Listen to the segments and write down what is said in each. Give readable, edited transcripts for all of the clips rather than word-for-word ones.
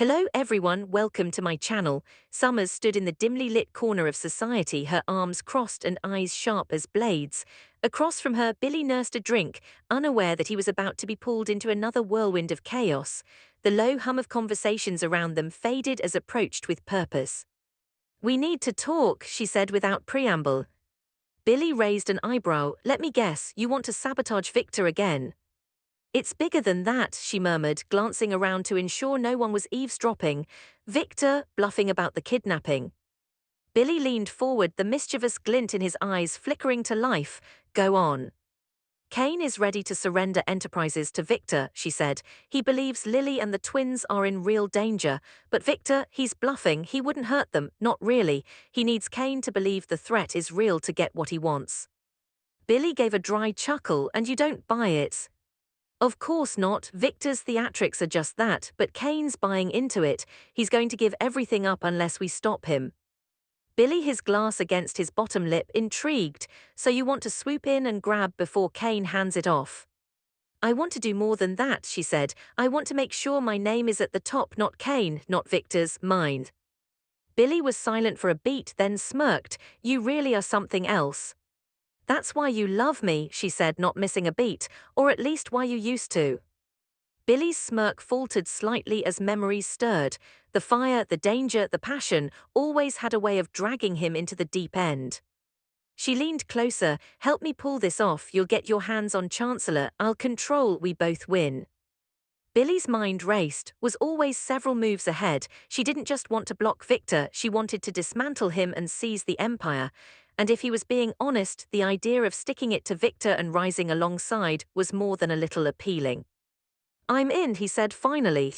Hello everyone, welcome to my channel. Summers stood in the dimly lit corner of society, her arms crossed and eyes sharp as blades. Across from her, Billy nursed a drink, unaware that he was about to be pulled into another whirlwind of chaos. The low hum of conversations around them faded as approached with purpose. "We need to talk," she said without preamble. Billy raised an eyebrow. "Let me guess, you want to sabotage Victor again?" "It's bigger than that," she murmured, glancing around to ensure no one was eavesdropping. "Victor, bluffing about the kidnapping." Billy leaned forward, the mischievous glint in his eyes flickering to life. "Go on." "Cane is ready to surrender Enterprises to Victor," she said. "He believes Lily and the twins are in real danger. But Victor, he's bluffing. He wouldn't hurt them, not really. He needs Cane to believe the threat is real to get what he wants." Billy gave a dry chuckle. "And you don't buy it?" "Of course not. Victor's theatrics are just that, but Kane's buying into it. He's going to give everything up unless we stop him." Billy, his glass against his bottom lip, intrigued. "So you want to swoop in and grab before Cane hands it off?" "I want to do more than that," she said. "I want to make sure my name is at the top, not Cane, not Victor's, mine." Billy was silent for a beat, then smirked. "You really are something else." "That's why you love me," she said, not missing a beat, "or at least why you used to." Billy's smirk faltered slightly as memories stirred. The fire, the danger, the passion always had a way of dragging him into the deep end. She leaned closer. "Help me pull this off. You'll get your hands on Chancellor. I'll control. We both win." Billy's mind raced, was always several moves ahead. She didn't just want to block Victor, she wanted to dismantle him and seize the Empire. And if he was being honest, the idea of sticking it to Victor and rising alongside was more than a little appealing. "I'm in," he said finally.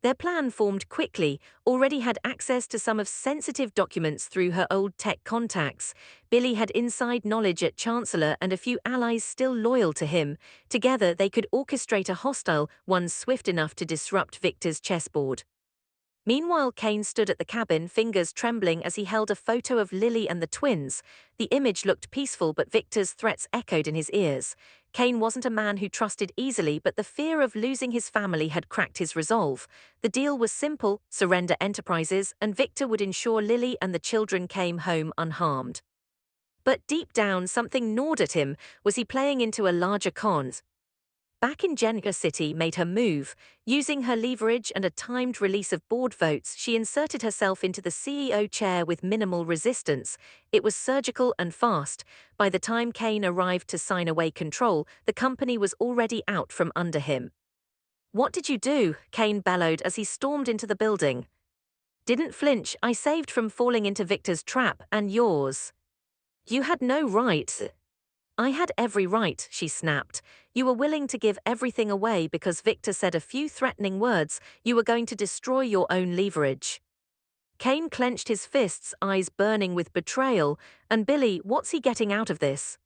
Their plan formed quickly, already had access to some of sensitive documents through her old tech contacts. Billy had inside knowledge at Chancellor and a few allies still loyal to him. Together they could orchestrate a hostile one swift enough to disrupt Victor's chessboard. Meanwhile, Cane stood at the cabin, fingers trembling as he held a photo of Lily and the twins. The image looked peaceful, but Victor's threats echoed in his ears. Cane wasn't a man who trusted easily, but the fear of losing his family had cracked his resolve. The deal was simple: surrender Enterprises, and Victor would ensure Lily and the children came home unharmed. But deep down, something gnawed at him. Was he playing into a larger con? Back in Genoa City made her move. Using her leverage and a timed release of board votes, she inserted herself into the CEO chair with minimal resistance. It was surgical and fast. By the time Cane arrived to sign away control, the company was already out from under him. "What did you do?" Cane bellowed as he stormed into the building. "Didn't flinch. I saved from falling into Victor's trap, and yours." "You had no right." "I had every right," she snapped. "You were willing to give everything away because Victor said a few threatening words. You were going to destroy your own leverage." Cane clenched his fists, eyes burning with betrayal. "And Billy, what's he getting out of this?"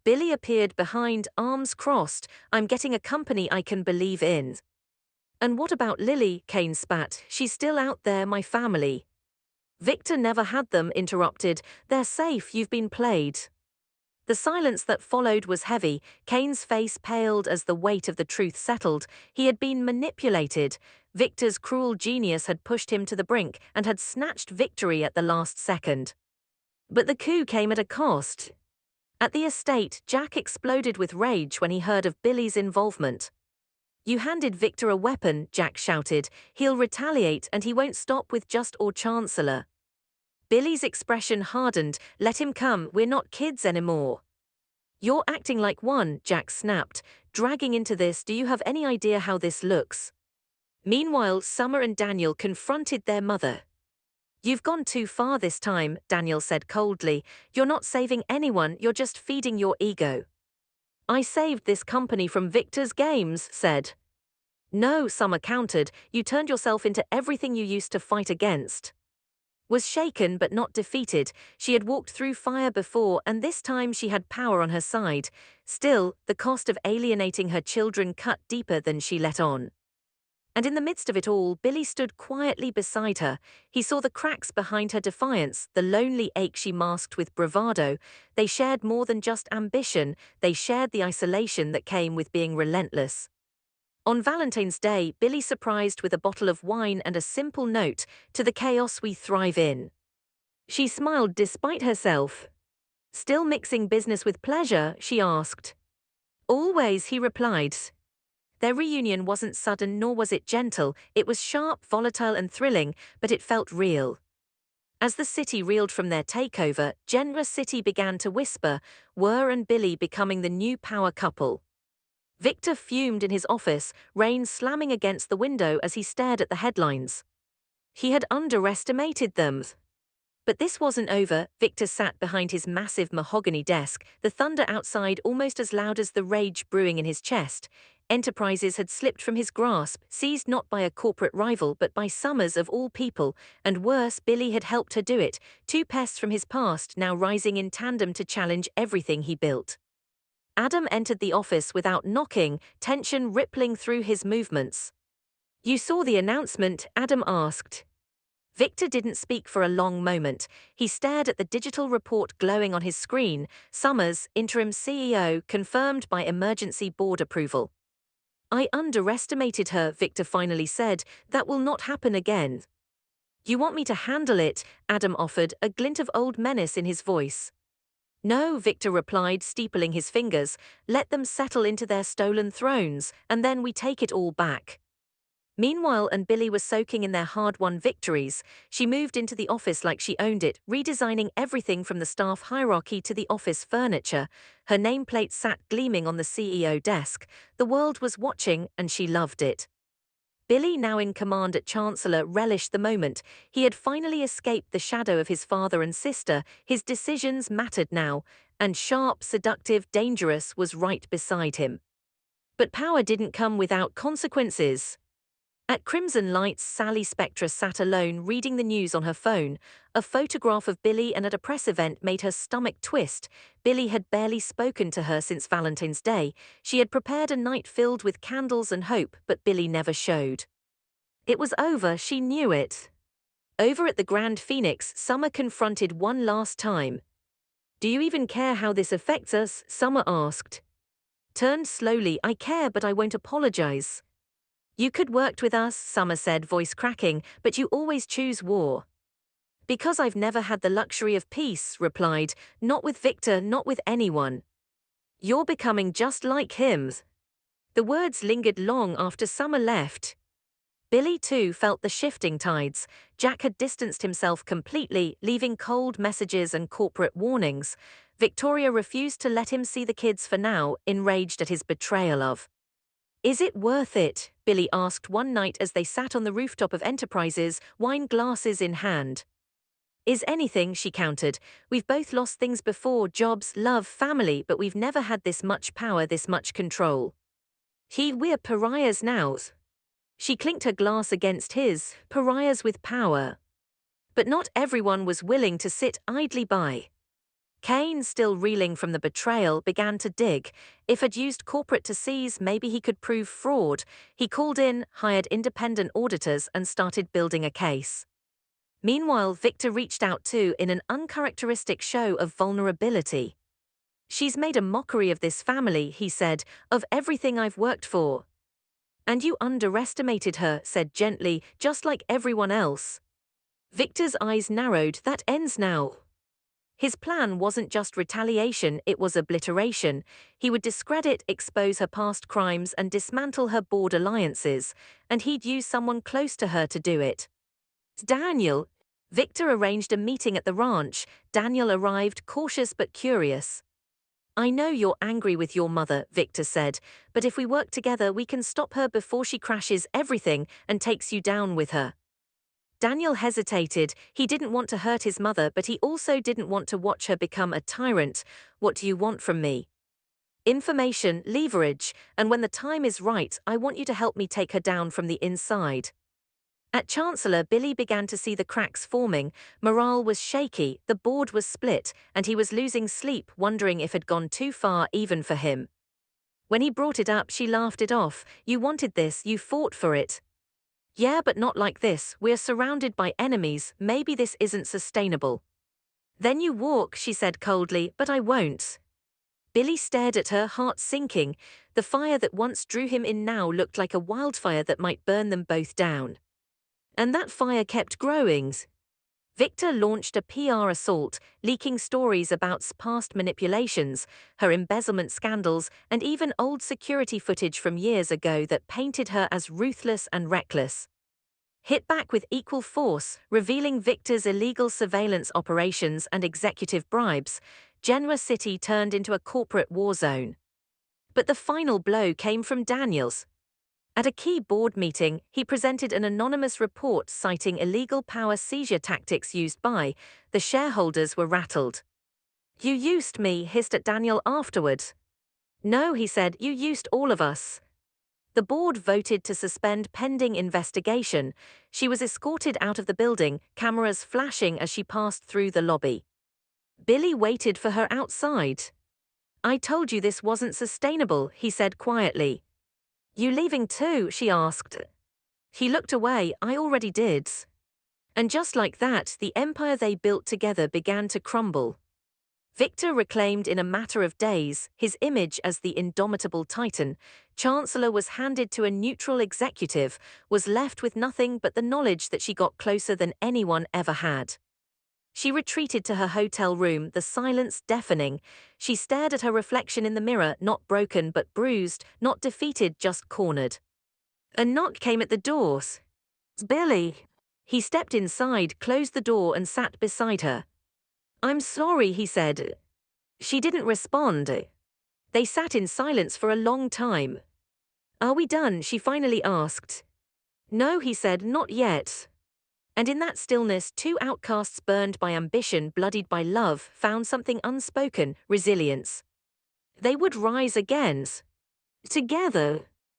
Billy appeared behind, arms crossed. "I'm getting a company I can believe in." "And what about Lily?" Cane spat. "She's still out there, my family." "Victor never had them," interrupted. "They're safe, you've been played." The silence that followed was heavy. Kane's face paled as the weight of the truth settled. He had been manipulated. Victor's cruel genius had pushed him to the brink and had snatched victory at the last second. But the coup came at a cost. At the estate, Jack exploded with rage when he heard of Billy's involvement. "You handed Victor a weapon," Jack shouted. "He'll retaliate, and he won't stop with just or Chancellor." Billy's expression hardened. "Let him come, we're not kids anymore." "You're acting like one," Jack snapped. "Dragging into this, do you have any idea how this looks?" Meanwhile, Summer and Daniel confronted their mother. "You've gone too far this time," Daniel said coldly. "You're not saving anyone, you're just feeding your ego." "I saved this company from Victor's games," said. "No," Summer countered. "You turned yourself into everything you used to fight against." Was shaken but not defeated. She had walked through fire before, and this time she had power on her side. Still, the cost of alienating her children cut deeper than she let on. And in the midst of it all, Billy stood quietly beside her. He saw the cracks behind her defiance, the lonely ache she masked with bravado. They shared more than just ambition, they shared the isolation that came with being relentless. On Valentine's Day, Billy surprised with a bottle of wine and a simple note, "To the chaos we thrive in." She smiled despite herself. "Still mixing business with pleasure?" she asked. "Always," he replied. Their reunion wasn't sudden nor was it gentle, it was sharp, volatile and thrilling, but it felt real. As the city reeled from their takeover, Genoa City began to whisper, were and Billy becoming the new power couple. Victor fumed in his office, rain slamming against the window as he stared at the headlines. He had underestimated them. But this wasn't over. Victor sat behind his massive mahogany desk, the thunder outside almost as loud as the rage brewing in his chest. Enterprises had slipped from his grasp, seized not by a corporate rival but by Summers of all people, and worse, Billy had helped her do it, two pests from his past now rising in tandem to challenge everything he built. Adam entered the office without knocking, tension rippling through his movements. "You saw the announcement?" Adam asked. Victor didn't speak for a long moment. He stared at the digital report glowing on his screen. Summers, interim CEO, confirmed by emergency board approval. "I underestimated her," Victor finally said. "That will not happen again." "You want me to handle it?" Adam offered, a glint of old menace in his voice. "No," Victor replied, steepling his fingers. "Let them settle into their stolen thrones, and then we take it all back." Meanwhile, and Billy was soaking in their hard-won victories. She moved into the office like she owned it, redesigning everything from the staff hierarchy to the office furniture. Her nameplate sat gleaming on the CEO desk. The world was watching, and she loved it. Billy, now in command at Chancellor, relished the moment. He had finally escaped the shadow of his father and sister. His decisions mattered now, and sharp, seductive, dangerous was right beside him. But power didn't come without consequences. At Crimson Lights, Sally Spectra sat alone reading the news on her phone. A photograph of Billy and at a press event made her stomach twist. Billy had barely spoken to her since Valentine's Day. She had prepared a night filled with candles and hope, but Billy never showed. It was over, she knew it. Over at the Grand Phoenix, Summer confronted one last time. "Do you even care how this affects us?" Summer asked. Turned slowly. "I care, but I won't apologize." "You could worked with us," Summer said, voice cracking, "but you always choose war." "Because I've never had the luxury of peace," replied. "Not with Victor, not with anyone." "You're becoming just like him." The words lingered long after Summer left. Billy, too, felt the shifting tides. Jack had distanced himself completely, leaving cold messages and corporate warnings. Victoria refused to let him see the kids for now, enraged at his betrayal of. "Is it worth it?" Billy asked one night as they sat on the rooftop of Enterprises, wine glasses in hand. "Is anything," she countered. "We've both lost things before, jobs, love, family, but we've never had this much power, this much control. We're pariahs now." She clinked her glass against his, pariahs with power. But not everyone was willing to sit idly by. Cane, still reeling from the betrayal, began to dig. If had used corporate to seize, maybe he could prove fraud. He called in, hired independent auditors, and started building a case. Meanwhile, Victor reached out too in an uncharacteristic show of vulnerability. "She's made a mockery of this family," he said, "of everything I've worked for." "And you underestimated her," said gently, "just like everyone else." Victor's eyes narrowed. "That ends now." His plan wasn't just retaliation, it was obliteration. He would discredit, expose her past crimes, and dismantle her board alliances, and he'd use someone close to her to do it. Daniel. Victor arranged a meeting at the ranch. Daniel arrived, cautious but curious. "I know you're angry with your mother," Victor said, "but if we work together we can stop her before she crashes everything and takes you down with her." Daniel hesitated. He didn't want to hurt his mother, but he also didn't want to watch her become a tyrant. "What do you want from me?" "Information, leverage, and when the time is right, I want you to help me take her down from the inside." At Chancellor, Billy began to see the cracks forming. Morale was shaky, the board was split, and he was losing sleep, wondering if it had gone too far even for him. When he brought it up, she laughed it off. "You wanted this, you fought for it." "Yeah, but not like this. We're surrounded by enemies, maybe this isn't sustainable." "Then you walk," she said coldly, "but I won't." Billy stared at her, heart sinking. The fire that once drew him in now looked like a wildfire that might burn them both down. And that fire kept growing. Victor launched a PR assault, leaking stories about past manipulations, her embezzlement scandals, and even old security footage from years ago that painted her as ruthless and reckless. Hit back with equal force, revealing Victor's illegal surveillance operations and executive bribes, Genoa City turned into a corporate war zone. But the final blow came from Daniels. At a key board meeting, he presented an anonymous report citing illegal power seizure tactics used by the shareholders were rattled. "You used me," hissed at Daniel afterward. "No," he said, "you used all of us." The board voted to suspend pending investigation. She was escorted out of the building, cameras flashing as she passed through the lobby. Billy waited for her outside. "I told you this wasn't sustainable," he said quietly. "You leaving too?" she asked. He looked away. "I already did." And just like that, the empire they built together began to crumble. Victor reclaimed in a matter of days his image as the indomitable titan. Chancellor was handed to a neutral executive, was left with nothing but the knowledge that she got closer than anyone ever had. She retreated to her hotel room, the silence deafening. She stared at her reflection in the mirror, not broken but bruised, not defeated, just cornered. A knock came at the door. "Billy." He stepped inside, closed the door, and sat beside her. "I'm sorry," he said. She didn't respond. They sat in silence for a long time. "Are we done?" she finally asked. "No," he said, "not yet." And in that stillness, two outcasts burned by ambition, bloodied by love, found something unspoken: resilience. They would rise again. Together.